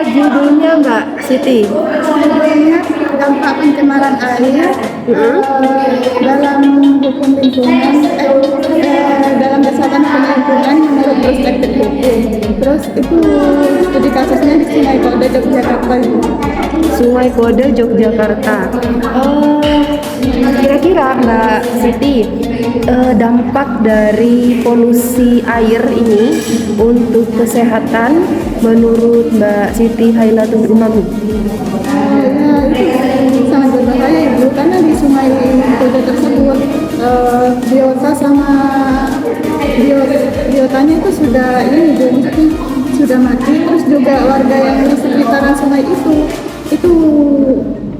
Judulnya Mbak Siti. Judulnya dampak pencemaran air dalam hukum lingkungan, dalam kesehatan lingkungan menurut perspektif hukum. Terus itu studi kasusnya di Sungai Kode Yogyakarta. Sungai Kode Yogyakarta. Kira-kira Mbak Siti, dampak dari polusi air ini untuk kesehatan menurut Mbak Siti Hailatul Umami? Ya, itu sangat berbahaya Ibu, karena di Sungai Kode tersebut biota sama biotanya itu sudah maksudnya sudah mati. Terus juga warga yang di sekitaran sungai itu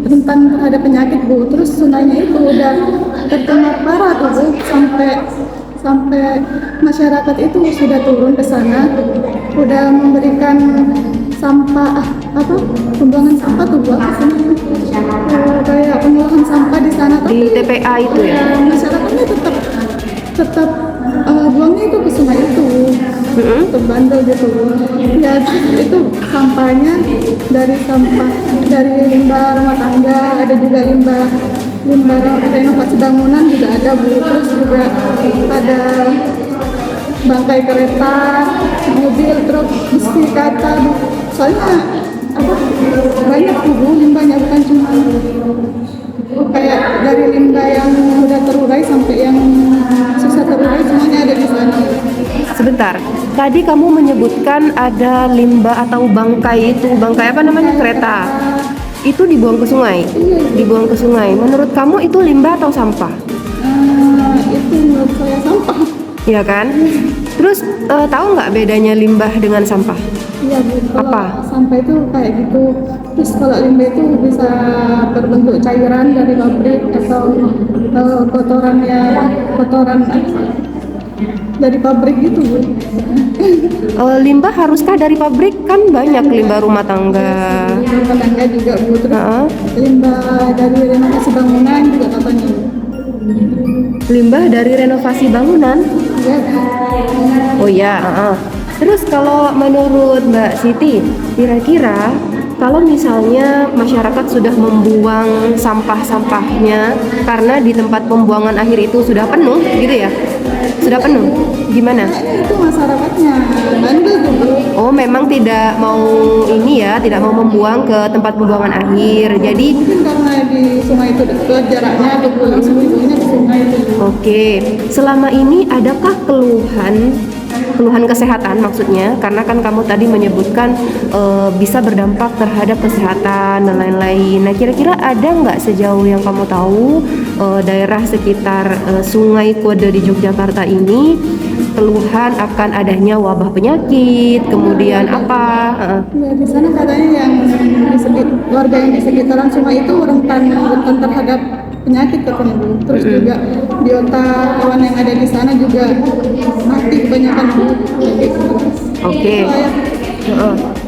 rentan terhadap penyakit Bu. Terus sungainya itu udah tercemar parah tuh Bu, sampai masyarakat itu sudah turun ke sana, udah memberikan sampah pembuangan sampah tuh Bu, kayak pembuangan sampah di sana Di TPA itu ya? Masyarakatnya tetap buangnya itu ke sungai itu, ke bandel gitu ya. Itu sampahnya dari limbah rumah tangga, ada juga limbah renovasi bangunan juga ada Bu. Terus juga ada bangkai kereta, mobil, truk, besi, kaca Bu. Soalnya banyak Bu limbahnya, bukan cuma kayak dari limbah yang udah terurai sampai yang susah terurai, semuanya ada di sana. Sebentar, tadi kamu menyebutkan ada limbah atau bangkai apa namanya, kereta. Itu dibuang ke sungai? Dibuang ke sungai. Menurut kamu itu limbah atau sampah? Itu menurut saya sampah. Iya kan? Terus tahu nggak bedanya limbah dengan sampah? Iya Bu, kalau Apa? sampah itu kayak gitu. Terus kalau limbah itu bisa berbentuk cairan dari pabrik atau kotoran dari pabrik gitu Bu. Limbah haruskah dari pabrik? Kan banyak limbah rumah tangga. Rumah tangga juga Bu. Terus limbah dari renovasi bangunan juga katanya Bu. Limbah dari renovasi bangunan? Iya Bu. Oh ya. Terus kalau menurut Mbak Siti, kira-kira kalau misalnya masyarakat sudah membuang sampah-sampahnya karena di tempat pembuangan akhir itu sudah penuh gitu ya? Sudah penuh? Gimana? Itu masyarakatnya bandel tuh Bu. Oh, memang tidak mau tidak mau membuang ke tempat pembuangan akhir. Jadi Mungkin karena di sungai itu dekat jaraknya, atau langsung dibuangnya ke sungai itu. oke, selama ini adakah keluhan kesehatan maksudnya, karena kan kamu tadi menyebutkan bisa berdampak terhadap kesehatan dan lain-lain. Nah, kira-kira ada nggak sejauh yang kamu tahu daerah sekitar Sungai Kode di Yogyakarta ini keluhan akan adanya wabah penyakit, kemudian apa? Ya, di sana katanya yang warga yang di sekitaran sungai itu rentan terhadap penyakit katanya Bu. Terus juga biota hewan yang ada di sana juga mati kebanyakan Bu. Oke.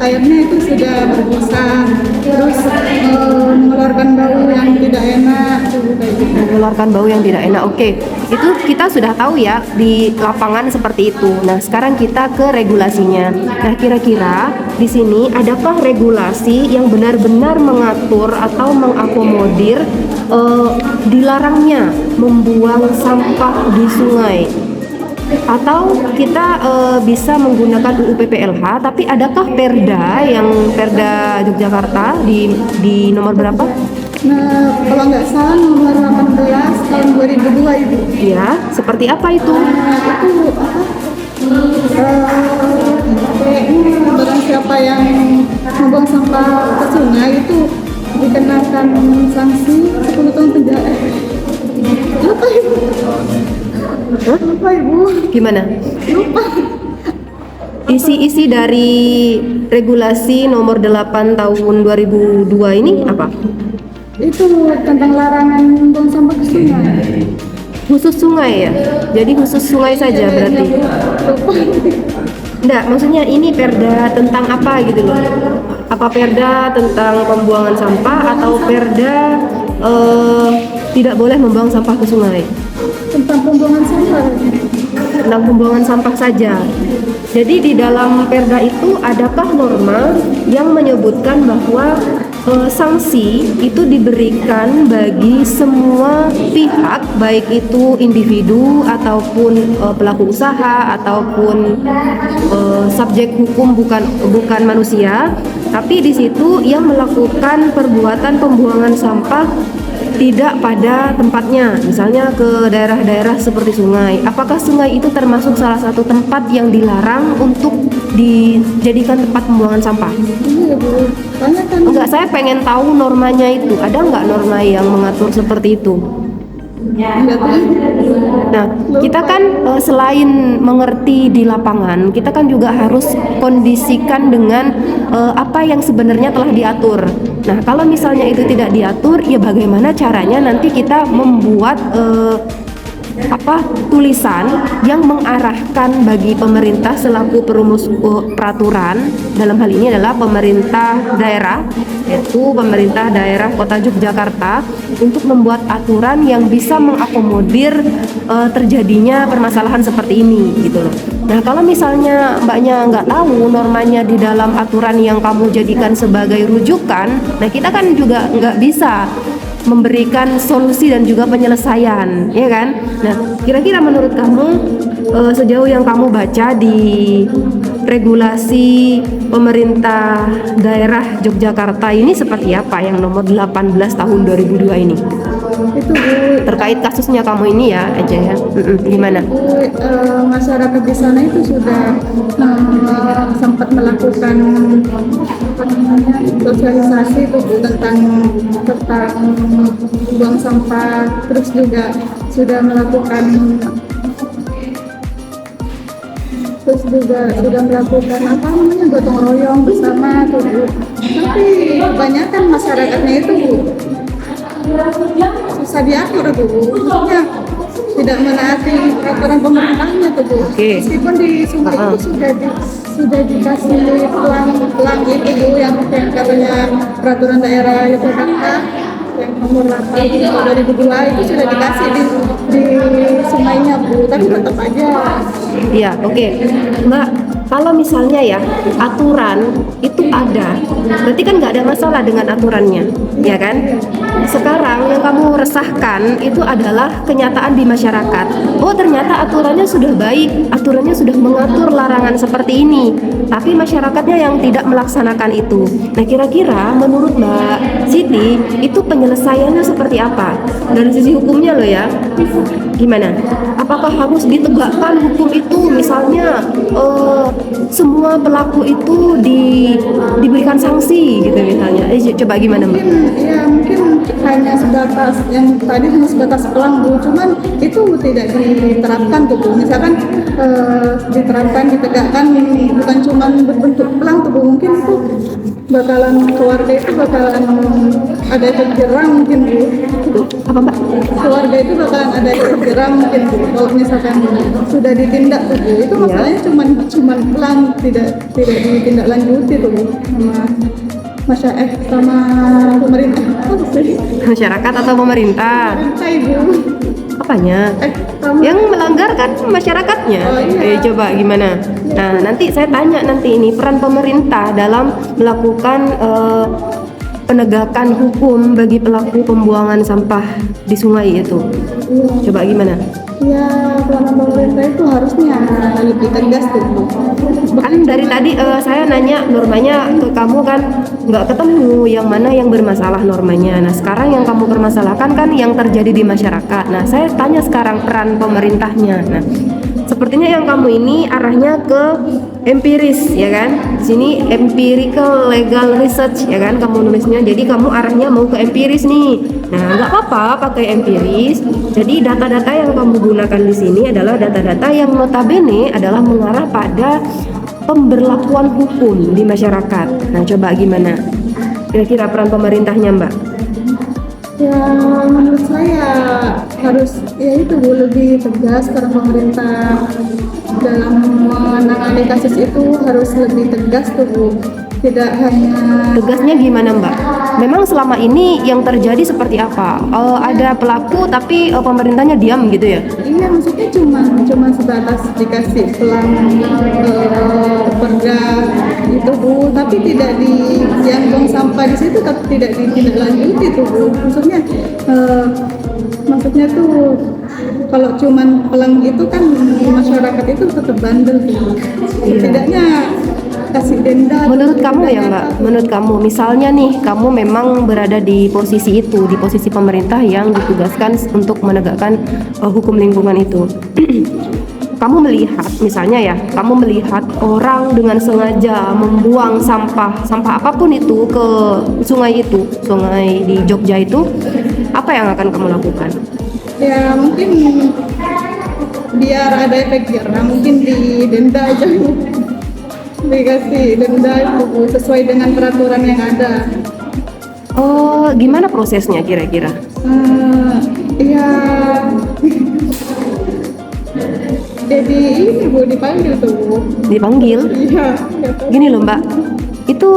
Airnya itu sudah berbusa, terus mengeluarkan bau yang tidak enak, kayak gitu. Mengeluarkan bau yang tidak enak. Oke, itu kita sudah tahu ya di lapangan seperti itu. Nah, sekarang kita ke regulasinya. Nah, kira-kira di sini adakah regulasi yang benar-benar mengatur atau mengakomodir dilarangnya membuang sampah di sungai? Atau kita bisa menggunakan UU PPLH, tapi adakah Perda Yogyakarta di nomor berapa? Nah, kalau nggak salah nomor 18 tahun 2002 Ibu. Ya, seperti apa itu? Itu kayaknya barang siapa yang membuang sampah ke sungai itu dikenakan sanksi 10 tahun penjara. Lupa Ibu. Lupa Ibu. Gimana? Lupa. Isi-isi dari regulasi nomor 8 tahun 2002 ini apa? Itu tentang larangan membuang sampah ke sungai. Khusus sungai ya? Jadi khusus sungai saja berarti? Lupa. Enggak, maksudnya ini perda tentang apa gitu loh? Apa perda tentang pembuangan sampah atau perda tidak boleh membuang sampah ke sungai? Tentang pembuangan sampah. Tentang pembuangan sampah saja. Jadi di dalam Perda itu adakah norma yang menyebutkan bahwa sanksi itu diberikan bagi semua pihak, baik itu individu ataupun pelaku usaha ataupun subjek hukum bukan manusia, tapi di situ yang melakukan perbuatan pembuangan sampah tidak pada tempatnya, misalnya ke daerah-daerah seperti sungai. Apakah sungai itu termasuk salah satu tempat yang dilarang untuk dijadikan tempat pembuangan sampah? Iya Bu, soalnya kan Enggak, saya pengen tahu normanya itu. Ada nggak norma yang mengatur seperti itu? nggak tahu. Nah, kita kan selain mengerti di lapangan, kita kan juga harus kondisikan dengan apa yang sebenarnya telah diatur. Nah, kalau misalnya itu tidak diatur, ya bagaimana caranya nanti kita membuat tulisan yang mengarahkan bagi pemerintah selaku perumus peraturan, dalam hal ini adalah pemerintah daerah, yaitu pemerintah daerah Kota Yogyakarta, untuk membuat aturan yang bisa mengakomodir terjadinya permasalahan seperti ini gitu loh. Nah, kalau misalnya mbaknya nggak tahu normanya di dalam aturan yang kamu jadikan sebagai rujukan, nah kita kan juga nggak bisa memberikan solusi dan juga penyelesaian, ya kan? Nah, kira-kira menurut kamu sejauh yang kamu baca di regulasi pemerintah daerah Yogyakarta ini seperti apa yang nomor 18 tahun 2002 ini? Itu Bu, Terkait kasusnya kamu ini ya aja ya. Gimana? masyarakat di sana itu sudah sempat melakukan apa namanya, sosialisasi itu Bu, tentang buang sampah, terus juga sudah melakukan apa namanya, gotong royong bersama tuh Bu. Tapi kebanyakan masyarakatnya itu Bu susah diatur Bu, maksudnya tidak menaati peraturan pemerintahnya tuh Bu. Meskipun di sungai itu sudah dikasih pelang itu Bu, yang katanya peraturan daerah Yogyakarta yang nomor 8 tahun 2002 itu sudah dikasih di sungainya Bu, tapi tetap aja. Iya, oke. Mbak, kalau misalnya ya aturan itu ada, berarti kan nggak ada masalah dengan aturannya, ya kan? Sekarang yang kamu resahkan itu adalah kenyataan di masyarakat. Oh, ternyata aturannya sudah baik, aturannya sudah mengatur larangan seperti ini, tapi masyarakatnya yang tidak melaksanakan itu. Nah, kira-kira menurut Mbak Siti itu penyelesaiannya seperti apa? Dari sisi hukumnya loh ya, gimana? Apakah harus ditegakkan hukum itu, misalnya semua pelaku itu diberikan sanksi gitu misalnya? Coba gimana Mbak? Mungkin hanya sebatas yang tadi hanya sebatas pelang Bu, cuman itu tidak diterapkan tuh Bu. Misalkan diterapkan, ditegakkan bukan cuman berbentuk pelang tuh Bu, mungkin itu bakalan keluarga itu bakalan ada efek jerah mungkin Bu. Apa Mbak? Keluarga itu bakalan ada efek jerah mungkin Bu, kalau misalkan sudah ditindak tuh Bu. Itu masalahnya cuman pelang, tidak ditindaklanjuti tuh Bu sama pemerintah. Masyarakat atau pemerintah? Pemerintah Ibu. Apanya? Yang melanggar kan masyarakatnya. Oh, iya. Coba gimana? Nah, nanti saya tanya nanti ini peran pemerintah dalam melakukan penegakan hukum bagi pelaku pembuangan sampah di sungai itu. Iya. Coba gimana? Ya, peran pemerintah itu harusnya lebih tegas tuh Bu. Kan dari tadi saya nanya normanya ke kamu kan nggak ketemu yang mana yang bermasalah normanya. Nah, sekarang yang kamu permasalahkan kan yang terjadi di masyarakat. Nah, saya tanya sekarang peran pemerintahnya. Nah, sepertinya yang kamu ini arahnya ke empiris ya kan? Di sini empirical legal research ya kan kamu nulisnya. Jadi kamu arahnya mau ke empiris nih. Nah, nggak apa-apa pakai empiris. Jadi data-data yang kamu gunakan di sini adalah data-data yang notabene adalah mengarah pada pemberlakuan hukum di masyarakat. Nah, coba gimana? Kira-kira peran pemerintahnya, Mbak? Ya, menurut saya harus ya itu Bu, lebih tegas peran pemerintah dalam menangani kasus itu, harus lebih tegas tuh Bu. Tidak hanya Tegasnya gimana, Mbak? Memang selama ini yang terjadi seperti apa? Ada pelaku tapi pemerintahnya diam gitu ya? Iya, maksudnya cuma sebatas dikasih pelang perda itu Bu, tapi tidak di yang buang sampah di situ tapi tidak ditindaklanjuti tuh Bu. Maksudnya tuh kalau cuman pelang itu kan masyarakat itu tetap bandel tuh. Setidaknya kasih denda. Menurut kamu ya Mbak, menurut kamu misalnya nih kamu memang berada di posisi itu, di posisi pemerintah yang ditugaskan untuk menegakkan hukum lingkungan itu. Kamu melihat, misalnya ya, kamu melihat orang dengan sengaja membuang sampah apapun itu ke sungai di Jogja itu, apa yang akan kamu lakukan? Ya mungkin biar ada efek jerah, mungkin didenda aja. Dikasih denda itu Bu, sesuai dengan peraturan yang ada. Oh, gimana prosesnya kira-kira? Ya jadi ini Bu, dipanggil tuh Bu. Dipanggil? Iya. Gini loh Mbak, itu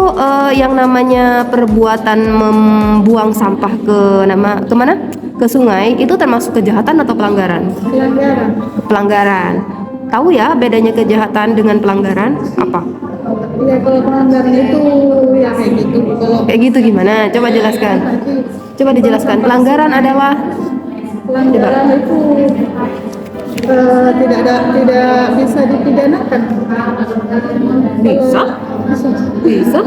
yang namanya perbuatan membuang sampah kemana? Ke sungai itu termasuk kejahatan atau pelanggaran? Pelanggaran. Pelanggaran. Tahu ya bedanya kejahatan dengan pelanggaran apa? Ya kalau pelanggaran itu ya kayak gitu. Kalau Kayak gitu gimana? Coba jelaskan. Coba dijelaskan. Pelanggaran adalah itu tidak bisa dipidanakan. Bisa? Bisa?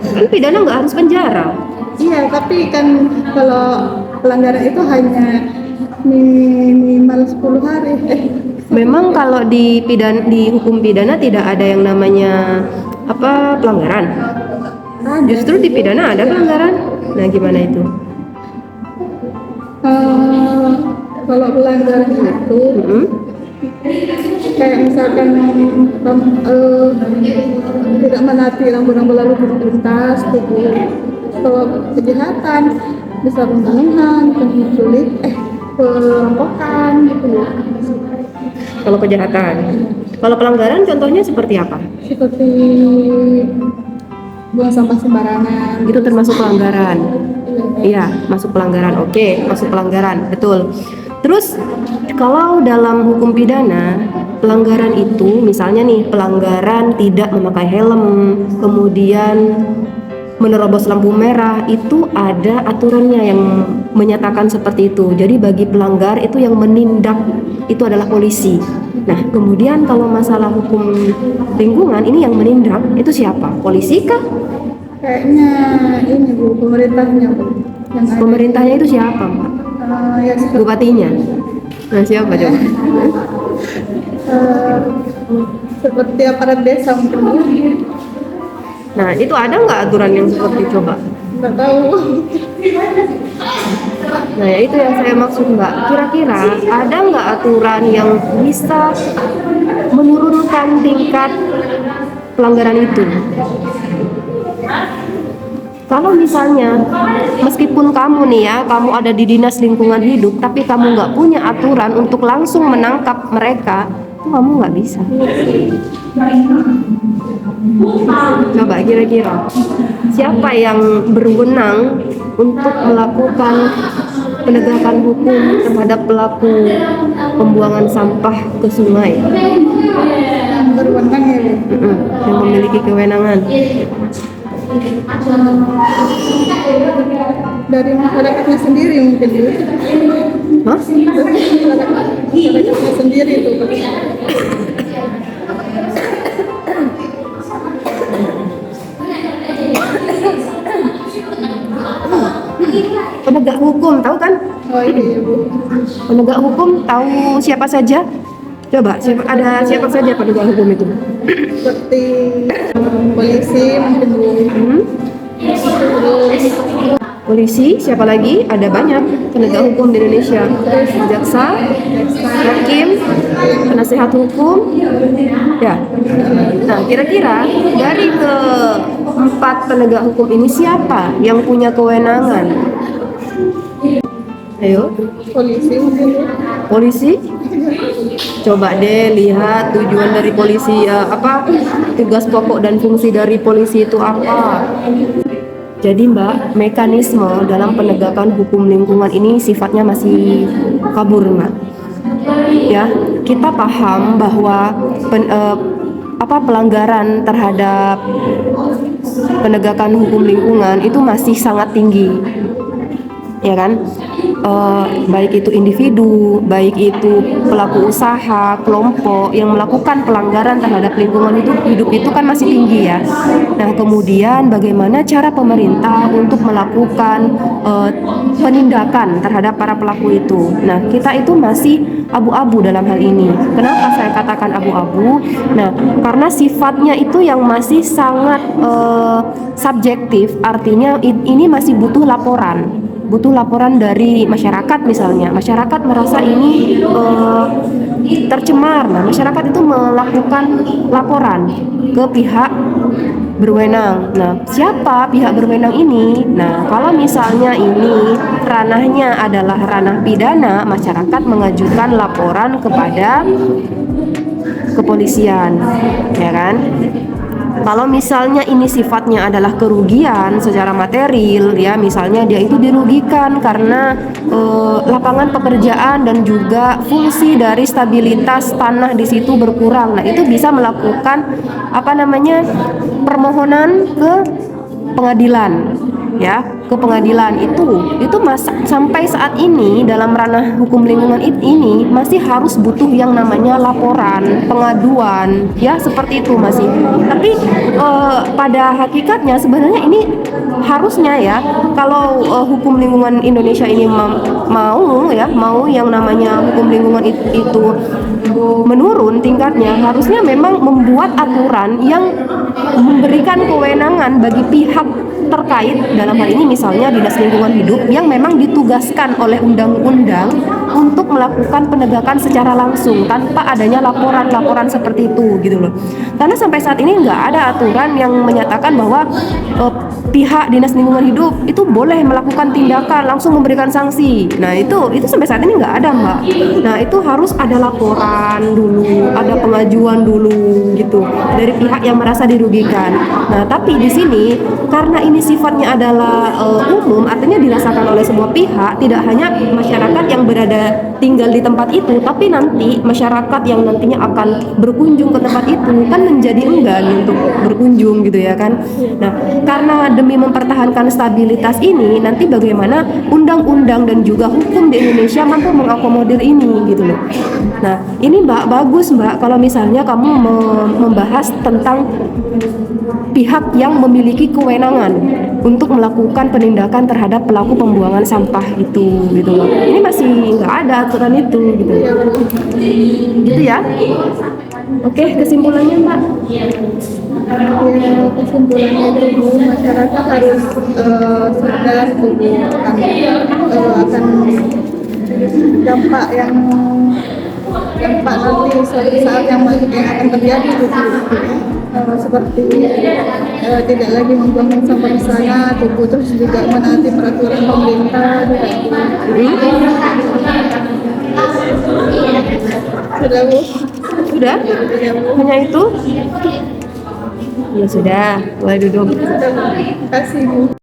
Kan pidana nggak harus penjara. Iya, tapi kan kalau pelanggaran itu hanya minimal 10 hari. Memang kalau di hukum pidana tidak ada yang namanya pelanggaran. Justru di pidana ada pelanggaran. Nah, gimana itu? Kalau pelanggaran itu kayak misalkan tidak menaati rambu-rambu lalu lintas gitu. Kalau kejahatan bisa pembunuhan, penculik, perampokan gitu ya. Kalau kejahatan. Kalau pelanggaran contohnya seperti apa? Seperti buang sampah sembarangan. Itu termasuk pelanggaran. Iya, masuk pelanggaran. Oke, masuk pelanggaran. Betul. Terus kalau dalam hukum pidana, pelanggaran itu misalnya nih, pelanggaran tidak memakai helm, kemudian menerobos lampu merah, itu ada aturannya yang menyatakan seperti itu. Jadi bagi pelanggar itu yang menindak itu adalah polisi. Nah, kemudian kalau masalah hukum lingkungan ini yang menindak itu siapa? Polisi kah? Kayaknya ini Bu, pemerintahnya Bu. Yang ada. Pemerintahnya itu siapa, Mbak? Ya seperti, Bupatinya? Nah, siapa coba? seperti aparat desa mungkin Bu. Nah, itu ada nggak aturan yang seperti coba? Nggak tahu. Nah, ya itu yang saya maksud Mbak. Kira-kira ada nggak aturan yang bisa menurunkan tingkat pelanggaran itu? Kalau misalnya meskipun kamu nih ya, kamu ada di dinas lingkungan hidup, tapi kamu nggak punya aturan untuk langsung menangkap mereka, itu kamu nggak bisa. Coba kira-kira siapa yang berwenang untuk melakukan penegakan hukum terhadap pelaku pembuangan sampah ke sungai? Yang berwenang ya Bu. Yang memiliki kewenangan. Dari masyarakatnya sendiri mungkin Bu. Hah? Masyarakatnya sendiri itu. Penegak hukum, tahu kan? Oh iya Bu. Penegak hukum tahu siapa saja? Coba, ada siapa saja penegak hukum itu? Seperti polisi mungkin Bu. Terus Polisi, siapa lagi? Ada banyak penegak hukum di Indonesia. Jaksa, hakim, penasehat hukum. Ya. Nah, kira-kira dari keempat penegak hukum ini siapa yang punya kewenangan? Ayo, polisi mungkin Bu. polisi. Coba deh lihat tujuan dari polisi, tugas pokok dan fungsi dari polisi itu apa? Jadi Mbak, mekanisme dalam penegakan hukum lingkungan ini sifatnya masih kabur Mbak. Ya, kita paham bahwa pelanggaran terhadap penegakan hukum lingkungan itu masih sangat tinggi, ya kan? Baik itu individu, baik itu pelaku usaha, kelompok yang melakukan pelanggaran terhadap lingkungan hidup itu kan masih tinggi ya. Nah, kemudian bagaimana cara pemerintah untuk melakukan penindakan terhadap para pelaku itu? Nah, kita itu masih abu-abu dalam hal ini. Kenapa saya katakan abu-abu? Nah, karena sifatnya itu yang masih sangat subjektif, artinya ini masih butuh laporan dari masyarakat. Misalnya masyarakat merasa ini tercemar, nah masyarakat itu melakukan laporan ke pihak berwenang. Nah, siapa pihak berwenang ini? Nah, kalau misalnya ini ranahnya adalah ranah pidana, masyarakat mengajukan laporan kepada kepolisian, ya kan? Kalau misalnya ini sifatnya adalah kerugian secara material, ya misalnya dia itu dirugikan karena lapangan pekerjaan dan juga fungsi dari stabilitas tanah di situ berkurang. Nah, itu bisa melakukan permohonan ke pengadilan, ya, ke pengadilan. Itu sampai saat ini dalam ranah hukum lingkungan ini masih harus butuh yang namanya laporan, pengaduan, ya seperti itu masih. Tapi pada hakikatnya sebenarnya ini harusnya ya, kalau hukum lingkungan Indonesia ini mau yang namanya hukum lingkungan itu menurun tingkatnya, harusnya memang membuat aturan yang memberikan kewenangan bagi pihak terkait, dalam hal ini misalnya Dinas Lingkungan Hidup yang memang ditugaskan oleh undang-undang untuk melakukan penegakan secara langsung tanpa adanya laporan-laporan seperti itu gitu loh. Karena sampai saat ini nggak ada aturan yang menyatakan bahwa pihak Dinas Lingkungan Hidup itu boleh melakukan tindakan langsung memberikan sanksi. Nah, itu sampai saat ini nggak ada Mbak. Nah, itu harus ada laporan dulu, ada pengajuan dulu gitu dari pihak yang merasa dirugikan. Nah, tapi di sini karena ini sifatnya adalah umum, artinya dirasakan oleh semua pihak, tidak hanya masyarakat yang berada tinggal di tempat itu, tapi nanti masyarakat yang nantinya akan berkunjung ke tempat itu kan menjadi enggan untuk berkunjung gitu ya kan. Nah, karena demi mempertahankan stabilitas ini, nanti bagaimana undang-undang dan juga hukum di Indonesia mampu mengakomodir ini gitu loh. Nah, ini Mbak, bagus Mbak kalau misalnya kamu membahas tentang pihak yang memiliki kewenangan untuk melakukan penindakan terhadap pelaku pembuangan sampah itu gitu loh. Ini masih nggak ada aturan itu gitu. Gitu ya. Oke, kesimpulannya Mbak. Ya, kesimpulannya itu masyarakat harus sadar akan dampak nanti suatu saat yang akan terjadi gitu. Seperti tidak lagi membuang sampah di sana, terus juga menaati peraturan pemerintah. Sudah Bu? Sudah? Hanya itu? Ya sudah, boleh duduk. Terima kasih Bu.